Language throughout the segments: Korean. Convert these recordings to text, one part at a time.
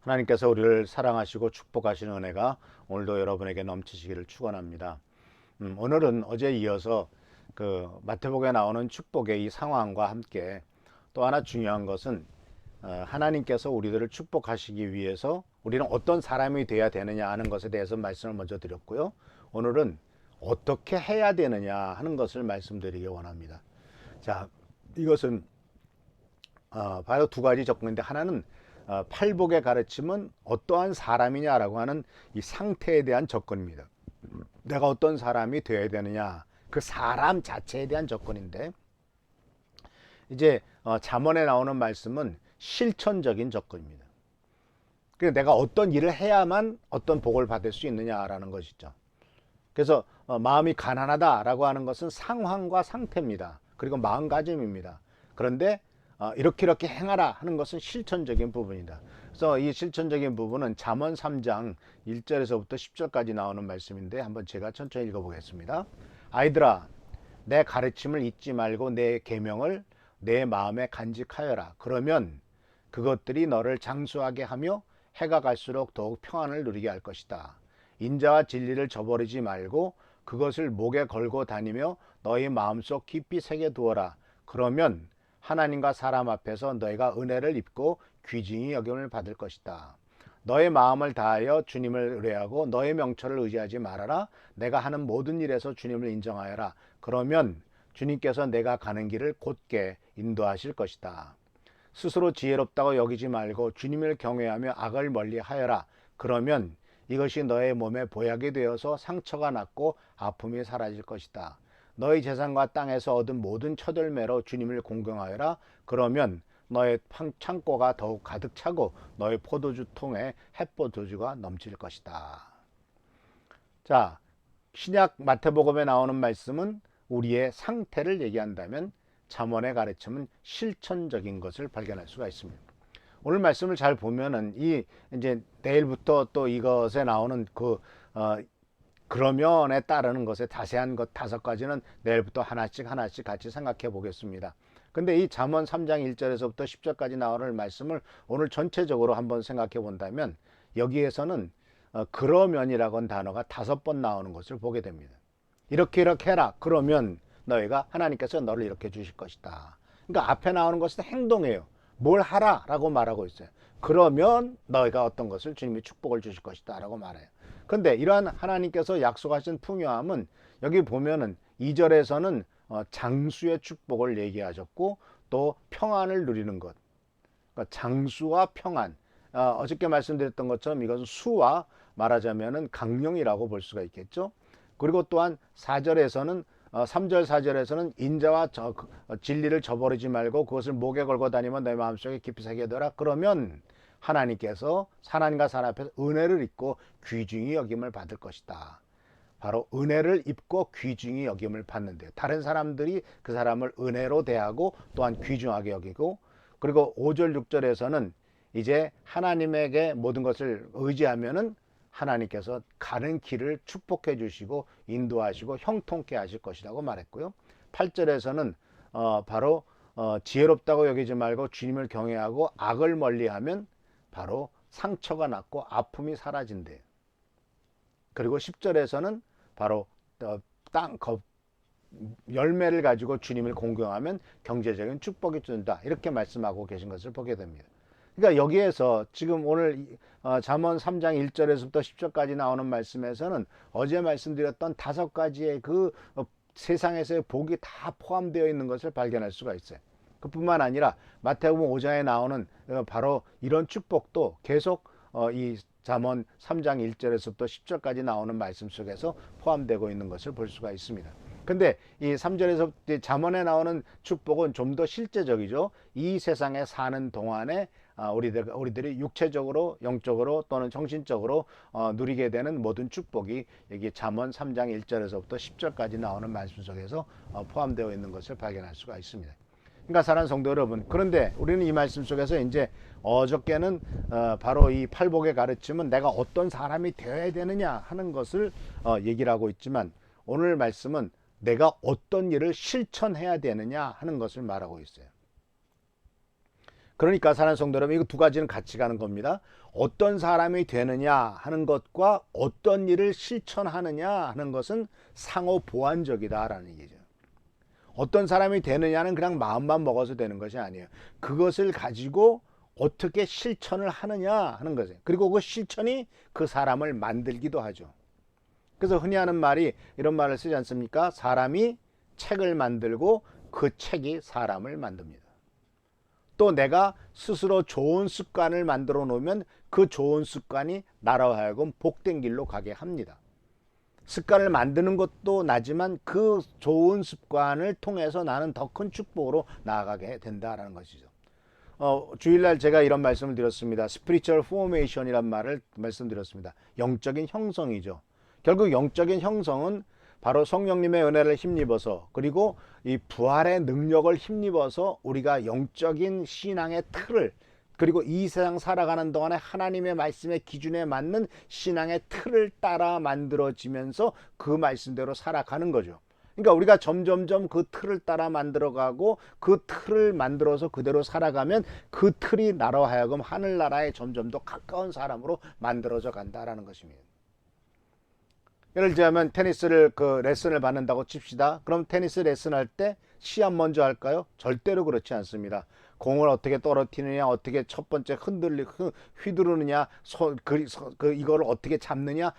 하나님께서 우리를 사랑하시고 축복하시는 은혜가 오늘도 여러분에게 넘치시기를 축원합니다. 오늘은 어제에 이어서 그 마태복음에 나오는 축복의 이 상황과 함께 또 하나 중요한 것은 하나님께서 우리들을 축복하시기 위해서 우리는 어떤 사람이 되어야 되느냐 하는 것에 대해서 말씀을 먼저 드렸고요. 오늘은 어떻게 해야 되느냐 하는 것을 말씀드리기 원합니다. 자, 이것은 바로 두 가지 접근인데, 하나는 팔복의 가르침은 어떠한 사람이냐라고 하는 이 상태에 대한 접근입니다. 내가 어떤 사람이 되어야 되느냐, 그 사람 자체에 대한 접근인데, 이제 잠언에 나오는 말씀은 실천적인 접근입니다. 그러니까 내가 어떤 일을 해야만 어떤 복을 받을 수 있느냐라는 것이죠. 그래서 마음이 가난하다라고 하는 것은 상황과 상태입니다. 그리고 마음가짐입니다. 그런데 이렇게 행하라 하는 것은 실천적인 부분이다. 그래서 이 실천적인 부분은 잠언 3장 1절에서부터 10절까지 나오는 말씀인데, 한번 제가 천천히 읽어보겠습니다. 아이들아, 내 가르침을 잊지 말고 내 계명을 내 마음에 간직하여라. 그러면 그것들이 너를 장수하게 하며 해가 갈수록 더욱 평안을 누리게 할 것이다. 인자와 진리를 저버리지 말고 그것을 목에 걸고 다니며 너희 마음속 깊이 새겨 두어라. 그러면 하나님과 사람 앞에서 너희가 은혜를 입고 귀중히 여김을 받을 것이다. 너의 마음을 다하여 주님을 의뢰하고 너의 명철을 의지하지 말아라. 내가 하는 모든 일에서 주님을 인정하여라. 그러면 주님께서 내가 가는 길을 곧게 인도하실 것이다. 스스로 지혜롭다고 여기지 말고 주님을 경외하며 악을 멀리하여라. 그러면 이것이 너의 몸에 보약이 되어서 상처가 낫고 아픔이 사라질 것이다. 너희 재산과 땅에서 얻은 모든 처들매로 주님을 공경하여라. 그러면 너의 창고가 더욱 가득 차고 너의 포도주 통에 햇포도주가 넘칠 것이다. 자, 신약 마태복음에 나오는 말씀은 우리의 상태를 얘기한다면, 잠언의 가르침은 실천적인 것을 발견할 수가 있습니다. 오늘 말씀을 잘 보면은 이제 내일부터 또 이것에 나오는 그러면에 따르는 것에 자세한 것 5가지는 내일부터 하나씩 같이 생각해 보겠습니다. 근데 이 잠언 3장 1절에서부터 10절까지 나오는 말씀을 오늘 전체적으로 한번 생각해 본다면, 여기에서는 그러면이라고 하는 단어가 5번 나오는 것을 보게 됩니다. 이렇게 해라. 그러면 너희가 하나님께서 너를 이렇게 주실 것이다. 그러니까 앞에 나오는 것은 행동이에요. 뭘 하라 라고 말하고 있어요. 그러면 너희가 어떤 것을 주님이 축복을 주실 것이다 라고 말해요. 근데 이러한 하나님께서 약속하신 풍요함은 여기 보면은 2절에서는 장수의 축복을 얘기하셨고, 또 평안을 누리는 것, 그러니까 장수와 평안, 어저께 말씀드렸던 것처럼 이것은 수와 말하자면은 강령이라고 볼 수가 있겠죠. 그리고 또한 4절에서는 3절 4절에서는 인자와 진리를 저버리지 말고 그것을 목에 걸고 다니면 내 마음속에 깊이 새겨둬라. 그러면 하나님께서 하나님과 사람 앞에서 은혜를 입고 귀중히 여김을 받을 것이다. 바로 은혜를 입고 귀중히 여김을 받는데, 다른 사람들이 그 사람을 은혜로 대하고 또한 귀중하게 여기고, 그리고 5절 6절에서는 이제 하나님에게 모든 것을 의지하면은 하나님께서 가는 길을 축복해 주시고 인도하시고 형통케 하실 것이라고 말했고요. 8절에서는 바로 지혜롭다고 여기지 말고 주님을 경외하고 악을 멀리하면 바로 상처가 낫고 아픔이 사라진대요. 그리고 10절에서는 바로 열매를 가지고 주님을 공경하면 경제적인 축복이 준다, 이렇게 말씀하고 계신 것을 보게 됩니다. 그러니까 여기에서 지금 오늘 잠언 3장 1절에서부터 10절까지 나오는 말씀에서는 어제 말씀드렸던 5가지의 그 세상에서의 복이 다 포함되어 있는 것을 발견할 수가 있어요. 그뿐만 아니라 마태복음 5장에 나오는 바로 이런 축복도 계속 이 잠언 3장 1절에서부터 10절까지 나오는 말씀 속에서 포함되고 있는 것을 볼 수가 있습니다. 근데 이 3절에서 잠언에 나오는 축복은 좀 더 실제적이죠. 이 세상에 사는 동안에 우리들이 육체적으로, 영적으로 또는 정신적으로 누리게 되는 모든 축복이 여기 잠언 3장 1절에서부터 10절까지 나오는 말씀 속에서 포함되어 있는 것을 발견할 수가 있습니다. 그러니까 사랑하는 성도 여러분, 그런데 우리는 이 말씀 속에서 이제 어저께는 바로 이 팔복의 가르침은 내가 어떤 사람이 되어야 되느냐 하는 것을 얘기를 하고 있지만, 오늘 말씀은 내가 어떤 일을 실천해야 되느냐 하는 것을 말하고 있어요. 그러니까 사랑하는 성도 여러분, 이거 두 가지는 같이 가는 겁니다. 어떤 사람이 되느냐 하는 것과 어떤 일을 실천하느냐 하는 것은 상호 보완적이다라는 얘기죠. 어떤 사람이 되느냐는 그냥 마음만 먹어서 되는 것이 아니에요. 그것을 가지고 어떻게 실천을 하느냐 하는 거죠. 그리고 그 실천이 그 사람을 만들기도 하죠. 그래서 흔히 하는 말이 이런 말을 쓰지 않습니까? 사람이 책을 만들고 그 책이 사람을 만듭니다. 또 내가 스스로 좋은 습관을 만들어 놓으면 그 좋은 습관이 나로 하여금 복된 길로 가게 합니다. 습관을 만드는 것도 나지만 그 좋은 습관을 통해서 나는 더 큰 축복으로 나아가게 된다라는 것이죠. 주일날 제가 이런 말씀을 드렸습니다. Spiritual Formation이란 말을 말씀드렸습니다. 영적인 형성이죠. 결국 영적인 형성은 바로 성령님의 은혜를 힘입어서, 그리고 이 부활의 능력을 힘입어서 우리가 영적인 신앙의 틀을, 그리고 이 세상 살아가는 동안에 하나님의 말씀의 기준에 맞는 신앙의 틀을 따라 만들어지면서 그 말씀대로 살아가는 거죠. 그러니까 우리가 점점점 그 틀을 따라 만들어가고 그 틀을 만들어서 그대로 살아가면 그 틀이 나로 하여금 하늘나라에 점점 더 가까운 사람으로 만들어져 간다라는 것입니다. 예를 들자면 테니스를 레슨을 받는다고 칩시다. 그럼 테니스 레슨할 때 시합 먼저 할까요? 절대로 그렇지 않습니다. 공을 어떻게 떨어뜨리느냐, 어떻게 첫 번째 휘두르느냐, 이거를 어떻게 잡느냐,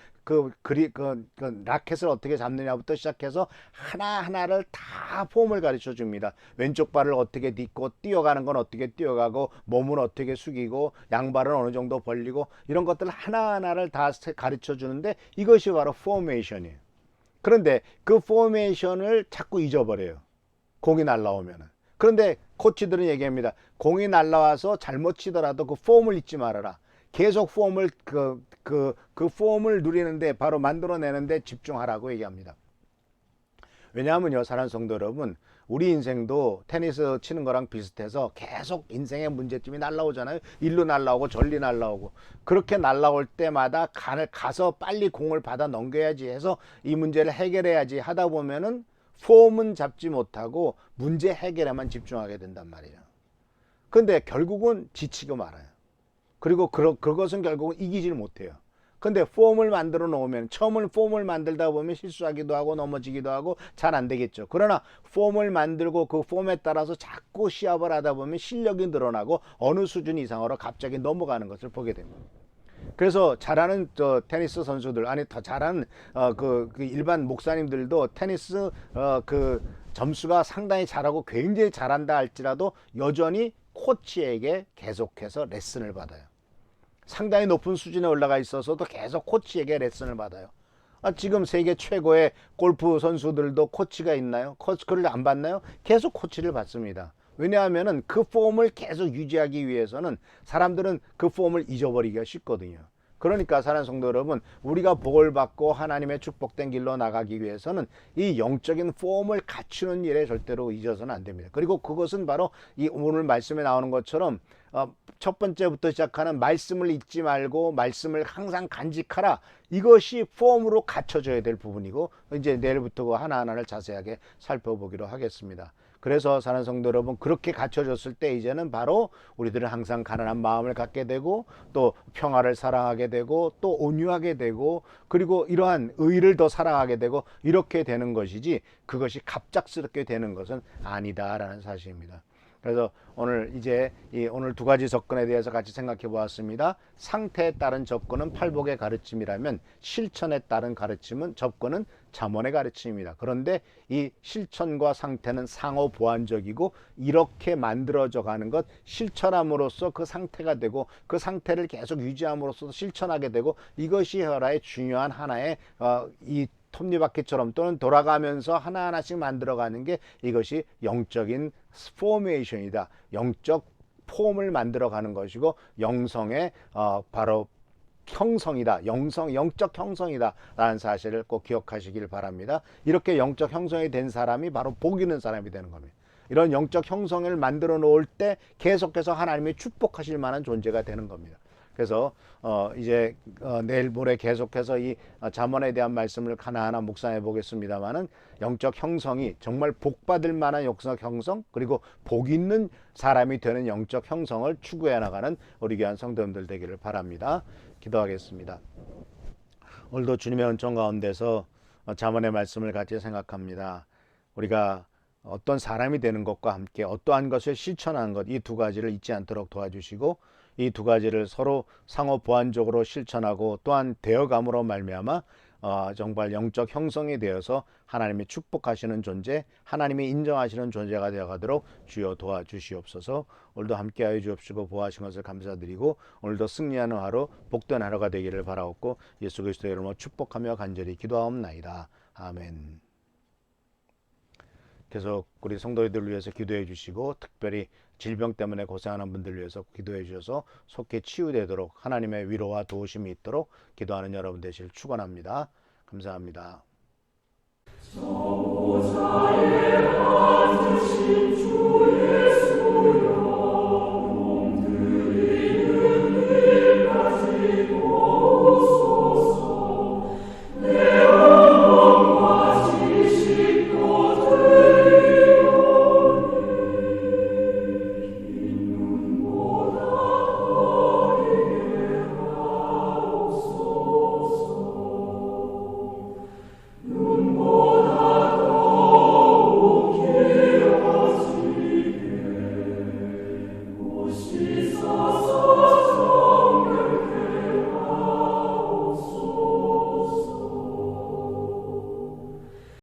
라켓을 어떻게 잡느냐부터 시작해서 하나하나를 다 폼을 가르쳐 줍니다. 왼쪽 발을 어떻게 딛고, 뛰어가는 건 어떻게 뛰어가고, 몸은 어떻게 숙이고, 양발은 어느 정도 벌리고, 이런 것들 하나하나를 다 가르쳐 주는데 이것이 바로 포메이션이에요. 그런데 그 포메이션을 자꾸 잊어버려요. 공이 날라오면은. 그런데 코치들은 얘기합니다. 공이 날라와서 잘못 치더라도 그 폼을 잊지 말아라. 계속 폼을 그 폼을 누리는데, 바로 만들어내는데 집중하라고 얘기합니다. 왜냐하면요, 사랑하는 성도 여러분, 우리 인생도 테니스 치는 거랑 비슷해서 계속 인생의 문제점이 날라오잖아요. 일로 날라오고 절리 날라오고. 그렇게 날라올 때마다 가서 빨리 공을 받아 넘겨야지 해서 이 문제를 해결해야지 하다 보면은 폼은 잡지 못하고 문제 해결에만 집중하게 된단 말이에요. 근데 결국은 지치고 말아요. 그리고 그것은 결국은 이기질 못해요. 근데 폼을 만들어 놓으면, 처음은 폼을 만들다 보면 실수하기도 하고 넘어지기도 하고 잘 안 되겠죠. 그러나 폼을 만들고 그 폼에 따라서 자꾸 시합을 하다 보면 실력이 늘어나고 어느 수준 이상으로 갑자기 넘어가는 것을 보게 됩니다. 그래서 잘하는 테니스 선수들, 아니 더 잘하는 그 일반 목사님들도 테니스 점수가 상당히 잘하고 굉장히 잘한다 할지라도 여전히 코치에게 계속해서 레슨을 받아요. 상당히 높은 수준에 올라가 있어서도 계속 코치에게 레슨을 받아요. 지금 세계 최고의 골프 선수들도 코치가 있나요? 코치를 안 받나요? 계속 코치를 받습니다. 왜냐하면은 그 폼을 계속 유지하기 위해서는 사람들은 그 폼을 잊어버리기가 쉽거든요. 그러니까 사랑하는 성도 여러분, 우리가 복을 받고 하나님의 축복된 길로 나가기 위해서는 이 영적인 폼을 갖추는 일에 절대로 잊어서는 안 됩니다. 그리고 그것은 바로 이 오늘 말씀에 나오는 것처럼 첫 번째부터 시작하는 말씀을 잊지 말고 말씀을 항상 간직하라. 이것이 폼으로 갖춰져야 될 부분이고, 이제 내일부터 그 하나하나를 자세하게 살펴보기로 하겠습니다. 그래서 사랑하는 성도 여러분, 그렇게 갖춰졌을 때 이제는 바로 우리들은 항상 가난한 마음을 갖게 되고, 또 평화를 사랑하게 되고, 또 온유하게 되고, 그리고 이러한 의를 더 사랑하게 되고, 이렇게 되는 것이지 그것이 갑작스럽게 되는 것은 아니다라는 사실입니다. 그래서 오늘 이제 오늘 두 가지 접근에 대해서 같이 생각해 보았습니다. 상태에 따른 접근은 팔복의 가르침이라면 실천에 따른 가르침은 접근은 잠언의 가르침입니다. 그런데 이 실천과 상태는 상호 보완적이고 이렇게 만들어져 가는 것, 실천함으로써 그 상태가 되고 그 상태를 계속 유지함으로써 실천하게 되고, 이것이 혈화의 중요한 하나의 이 톱니바퀴처럼 또는 돌아가면서 하나하나씩 만들어가는 게 이것이 영적인 포메이션이다. 영적 폼을 만들어가는 것이고 영성의 바로 형성이다. 영적 형성이다 라는 사실을 꼭 기억하시길 바랍니다. 이렇게 영적 형성이 된 사람이 바로 복 있는 사람이 되는 겁니다. 이런 영적 형성을 만들어 놓을 때 계속해서 하나님이 축복하실 만한 존재가 되는 겁니다. 그래서 이제 내일 모레 계속해서 이 잠언에 대한 말씀을 하나하나 묵상해 보겠습니다만은, 영적 형성이 정말 복 받을 만한 영적 형성, 그리고 복 있는 사람이 되는 영적 형성을 추구해 나가는 우리 귀한 성도님들 되기를 바랍니다. 기도하겠습니다. 오늘도 주님의 은총 가운데서 잠언의 말씀을 같이 생각합니다. 우리가 어떤 사람이 되는 것과 함께 어떠한 것을 실천하는 것, 이 두 가지를 잊지 않도록 도와주시고, 이 두 가지를 서로 상호 보완적으로 실천하고 또한 되어감으로 말미암아 정말 영적 형성이 되어서 하나님이 축복하시는 존재, 하나님이 인정하시는 존재가 되어가도록 주여 도와주시옵소서. 오늘도 함께하여 주옵시고 보호하신 것을 감사드리고, 오늘도 승리하는 하루, 복된 하루가 되기를 바라옵고 예수 그리스도의 이름으로 축복하며 간절히 기도하옵나이다. 아멘. 계속 우리 성도들을 위해서 기도해 주시고, 특별히 질병 때문에 고생하는 분들을 위해서 기도해 주셔서 속히 치유되도록 하나님의 위로와 도우심이 있도록 기도하는 여러분 되시길 축원합니다. 감사합니다.